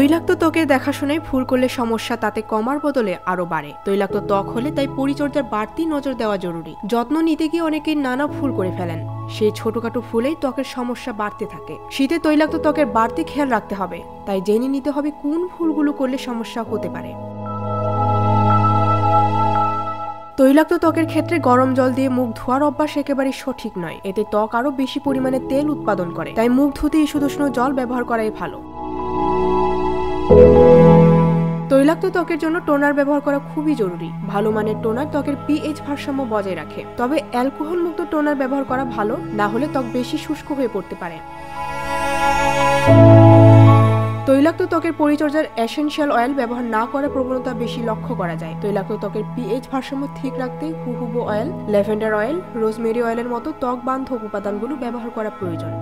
তৈলাক্ত ত্বকের দেখাশোনায় ভুল করলে সমস্যা তাতে কমার বদলে আরো বাড়ে। তৈলাক্ত ত্বক হলে তাই পরিচর্যার বাড়তি নজর দেওয়া জরুরি। যত্ন নিতে গিয়ে অনেকেই নানা ভুল করে ফেলেন। সেই ছোটখাটো ভুলেই ত্বকের সমস্যা বাড়তে থাকে। শীতে তৈলাক্ত ত্বকের বাড়তি খেয়াল রাখতে হবে, তাই জেনে নিতে হবে কোন ভুলগুলো করলে সমস্যা হতে পারে। তৈলাক্ত ত্বকের ক্ষেত্রে গরম জল দিয়ে মুখ ধোয়ার অভ্যাস একেবারেই সঠিক নয়। এতে ত্বক আরো বেশি পরিমাণে তেল উৎপাদন করে, তাই মুখ ধুতে ঈষদুষ্ণ জল ব্যবহার করাই ভালো। তৈলাক্ত ত্বকের জন্য টোনার ব্যবহার করা খুবই জরুরি। ভালো মানের টোনার ত্বকের পিএইচ ভারসাম্য বজায় রাখে, তবে অ্যালকোহল মুক্ত টোনার ব্যবহার করা ভালো, না হলে ত্বক বেশি শুষ্ক হয়ে পড়তে পারে। তৈলাক্ত ত্বকের পরিচর্যার এসেনশিয়াল অয়েল ব্যবহার না করার প্রবণতা বেশি লক্ষ্য করা যায়। তৈলাক্ত ত্বকের পিএইচ ভারসাম্য ঠিক রাখতে হুহুবো অয়েল, ল্যাভেন্ডার অয়েল, রোজমেরি অয়েলের মতো ত্বক বান্ধব উপাদানগুলো ব্যবহার করা প্রয়োজন।